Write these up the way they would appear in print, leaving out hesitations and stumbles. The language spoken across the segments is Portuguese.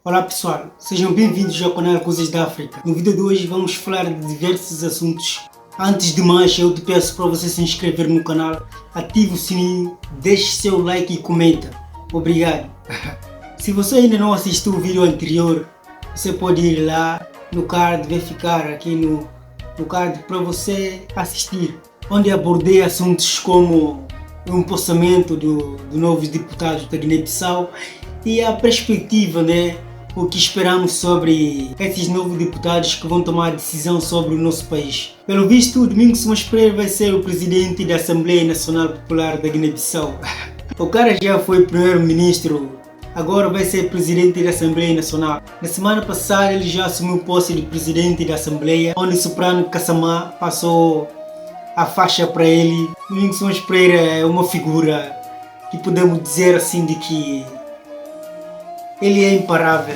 Olá pessoal, sejam bem-vindos ao canal Coisas da África. No vídeo de hoje vamos falar de diversos assuntos. Antes de mais, eu te peço para você se inscrever no canal, ative o sininho, deixe seu like e comenta. Obrigado. Se você ainda não assistiu o vídeo anterior, você pode ir lá no card, vai ficar aqui no card para você assistir, onde abordei assuntos como o empossamento do novos deputados da Guiné-Bissau e a perspectiva, o que esperamos sobre esses novos deputados que vão tomar decisão sobre o nosso país. Pelo visto, Domingos Simões Pereira vai ser o presidente da Assembleia Nacional Popular da Guiné-Bissau. O cara já foi primeiro-ministro, agora vai ser presidente da Assembleia Nacional. Na semana passada ele já assumiu posse de presidente da Assembleia, onde Soprano Kassamá passou a faixa para ele. Domingos Simões Pereira é uma figura que podemos dizer assim de que ele é imparável.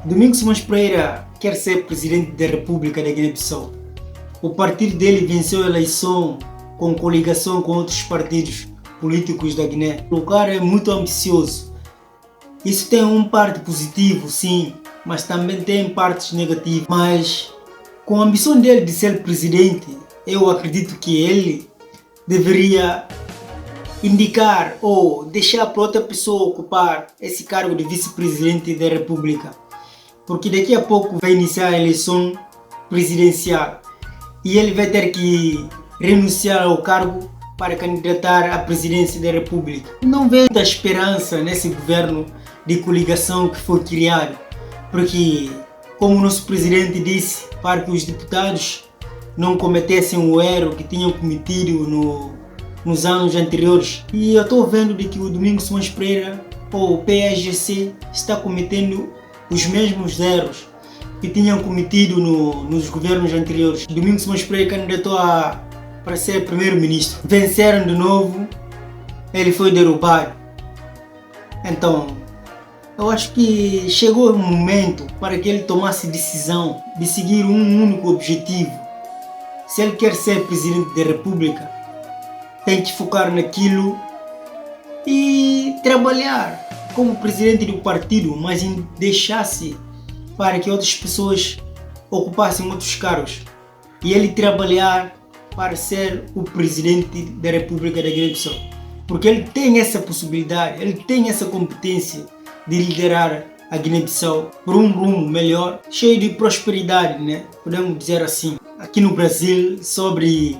Domingos Simões Pereira quer ser presidente da República da Guiné-Bissau. O partido dele venceu a eleição com coligação com outros partidos políticos da Guiné. O cara é muito ambicioso. Isso tem um parte positivo, sim, mas também tem partes negativas. Mas com a ambição dele de ser presidente, eu acredito que ele deveria indicar ou deixar para outra pessoa ocupar esse cargo de vice-presidente da República, porque daqui a pouco vai iniciar a eleição presidencial e ele vai ter que renunciar ao cargo para candidatar à presidência da República. Não vejo muita esperança nesse governo de coligação que foi criado, porque, como o nosso presidente disse, para que os deputados não cometessem o erro que tinham cometido nos anos anteriores. E eu estou vendo de que o Domingos Simões Pereira, ou o PSGC, está cometendo os mesmos erros que tinham cometido nos governos anteriores. Domingos Simões Pereira candidatou para ser primeiro-ministro. Venceram de novo, ele foi derrubado. Então, eu acho que chegou o momento para que ele tomasse decisão de seguir um único objetivo. Se ele quer ser presidente da República, tem que focar naquilo e trabalhar como presidente do partido, mas deixasse para que outras pessoas ocupassem outros cargos. E ele trabalhar para ser o presidente da República da Guiné-Bissau. Porque ele tem essa possibilidade, ele tem essa competência de liderar a Guiné-Bissau por um rumo melhor, cheio de prosperidade, podemos dizer assim. Aqui no Brasil, sobre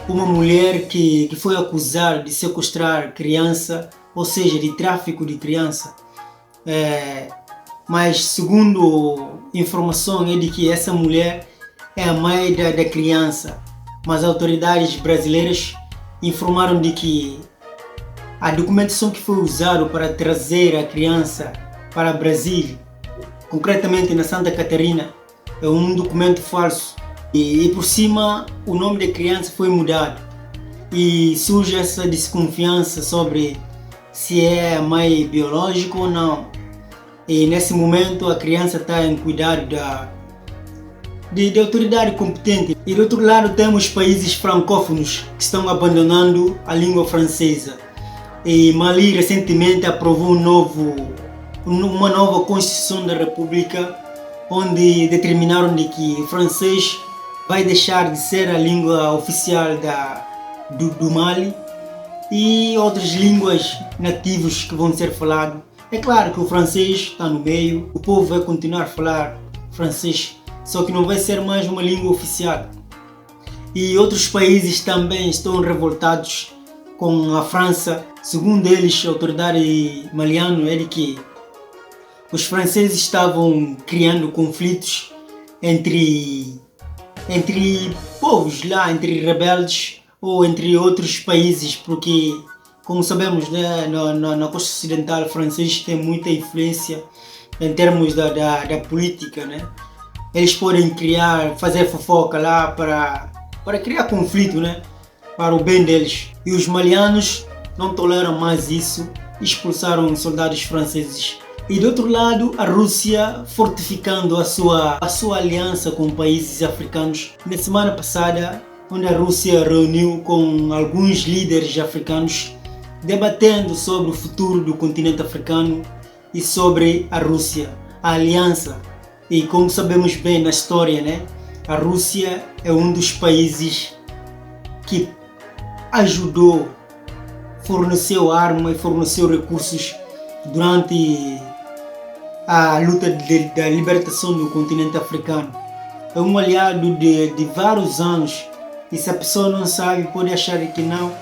uma mulher que foi acusada de sequestrar criança, ou seja, de tráfico de criança. Mas segundo informação é de que essa mulher é a mãe da criança. Mas autoridades brasileiras informaram de que a documentação que foi usada para trazer a criança para Brasília, concretamente na Santa Catarina, é um documento falso. E por cima o nome da criança foi mudado e surge essa desconfiança sobre se é a mãe biológica ou não. E nesse momento a criança está em cuidado de autoridade competente. E do outro lado temos países francófonos que estão abandonando a língua francesa. E Mali recentemente aprovou uma nova Constituição da República, onde determinaram de que o francês vai deixar de ser a língua oficial do Mali e outras línguas nativas que vão ser faladas. É claro que o francês está no meio, o povo vai continuar a falar francês, só que não vai ser mais uma língua oficial. E outros países também estão revoltados com a França. Segundo eles, a autoridade maliana é de que os franceses estavam criando conflitos entre povos lá, entre rebeldes ou entre outros países, porque, como sabemos, na costa ocidental francês tem muita influência em termos da política, Eles podem fazer fofoca lá para criar conflito, para o bem deles. E os malianos não toleram mais isso, expulsaram soldados franceses. E do outro lado, a Rússia fortificando a sua aliança com países africanos. Na semana passada, onde a Rússia reuniu com alguns líderes africanos, debatendo sobre o futuro do continente africano e sobre a Rússia. a aliança. E como sabemos bem na história, né, a Rússia é um dos países que ajudou, forneceu armas e forneceu recursos durante a luta da libertação do continente africano. É um aliado de vários anos, e se a pessoa não sabe pode achar que não,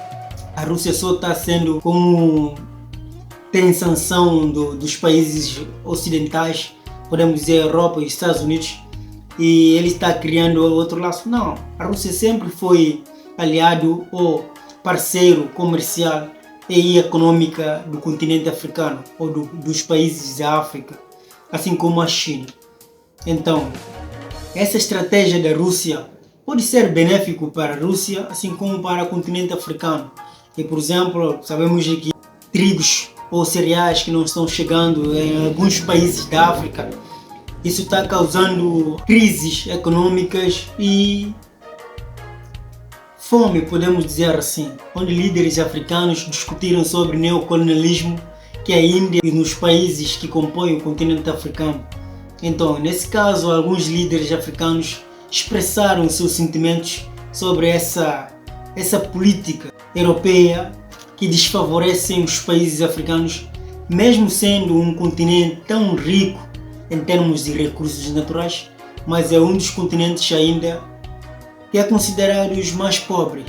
a Rússia só está sendo como tem sanção dos países ocidentais, podemos dizer Europa e Estados Unidos, e ele está criando outro laço. Não, a Rússia sempre foi aliado ou parceiro comercial e econômica do continente africano ou dos países da África, assim como a China. Então, essa estratégia da Rússia pode ser benéfico para a Rússia, assim como para o continente africano. E, por exemplo, sabemos que trigos ou cereais que não estão chegando em alguns países da África, isso está causando crises econômicas e fome, podemos dizer assim, onde líderes africanos discutiram sobre neocolonialismo que ainda é nos países que compõem o continente africano. Então, nesse caso, alguns líderes africanos expressaram seus sentimentos sobre essa política europeia que desfavorecem os países africanos, mesmo sendo um continente tão rico em termos de recursos naturais, mas é um dos continentes ainda que é considerado os mais pobres.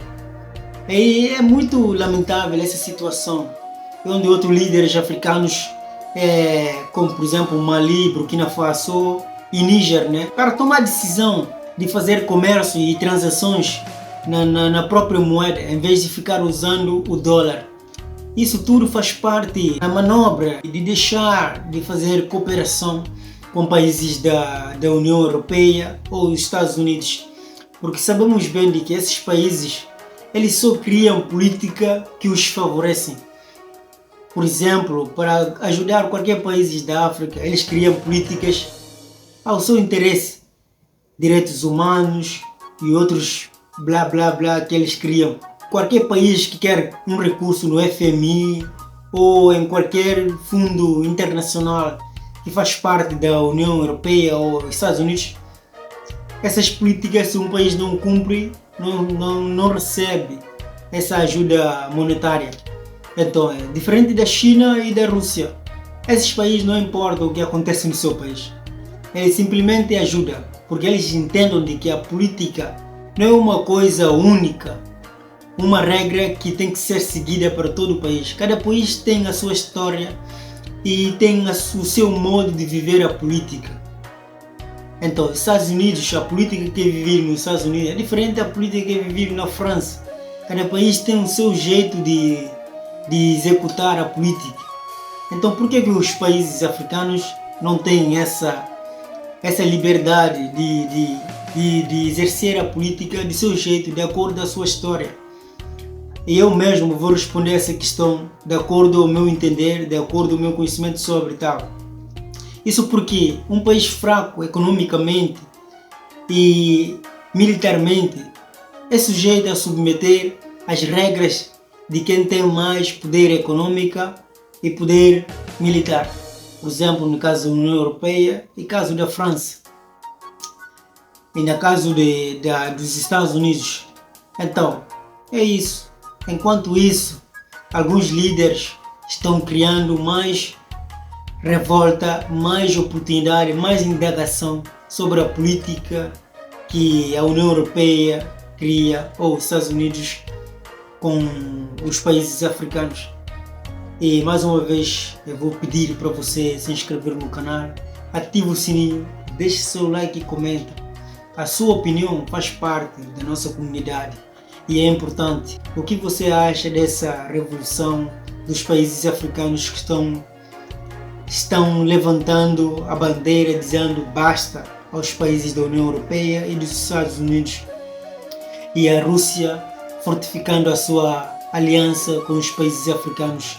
E é muito lamentável essa situação, onde outros líderes africanos, como por exemplo Mali, Burkina Faso e Níger, né, para tomar a decisão de fazer comércio e transações na própria moeda, em vez de ficar usando o dólar. Isso tudo faz parte da manobra de deixar de fazer cooperação com países da União Europeia ou dos Estados Unidos, porque sabemos bem de que esses países eles só criam política que os favorecem. Por exemplo, para ajudar qualquer país da África, eles criam políticas ao seu interesse, direitos humanos e outros blá blá blá que eles criam. Qualquer país que quer um recurso no FMI ou em qualquer fundo internacional que faz parte da União Europeia ou Estados Unidos, essas políticas, se um país não cumpre, não recebe essa ajuda monetária. Então, é diferente da China e da Rússia. Esses países não importam o que acontece no seu país. Eles simplesmente ajudam, porque eles entendem de que a política não é uma coisa única, uma regra que tem que ser seguida para todo o país. Cada país tem a sua história e tem o seu modo de viver a política. Então, os Estados Unidos, a política que é vivida nos Estados Unidos é diferente da política que é vivida na França. Cada país tem o seu jeito de executar a política. Então, por que os países africanos não têm essa liberdade de exercer a política de seu jeito, de acordo com a sua história? E eu mesmo vou responder essa questão de acordo com o meu entender, de acordo com o meu conhecimento sobre tal. Isso porque um país fraco economicamente e militarmente é sujeito a submeter as regras de quem tem mais poder econômico e poder militar. Por exemplo, no caso da União Europeia e no caso da França. E no caso dos Estados Unidos. Então, é isso. Enquanto isso, alguns líderes estão criando mais revolta, mais oportunidade, mais indagação sobre a política que a União Europeia cria ou os Estados Unidos com os países africanos. E mais uma vez eu vou pedir para você se inscrever no canal, ative o sininho, deixe seu like e comenta. A sua opinião faz parte da nossa comunidade e é importante. O que você acha dessa revolução dos países africanos que estão levantando a bandeira dizendo basta aos países da União Europeia e dos Estados Unidos, e a Rússia fortificando a sua aliança com os países africanos?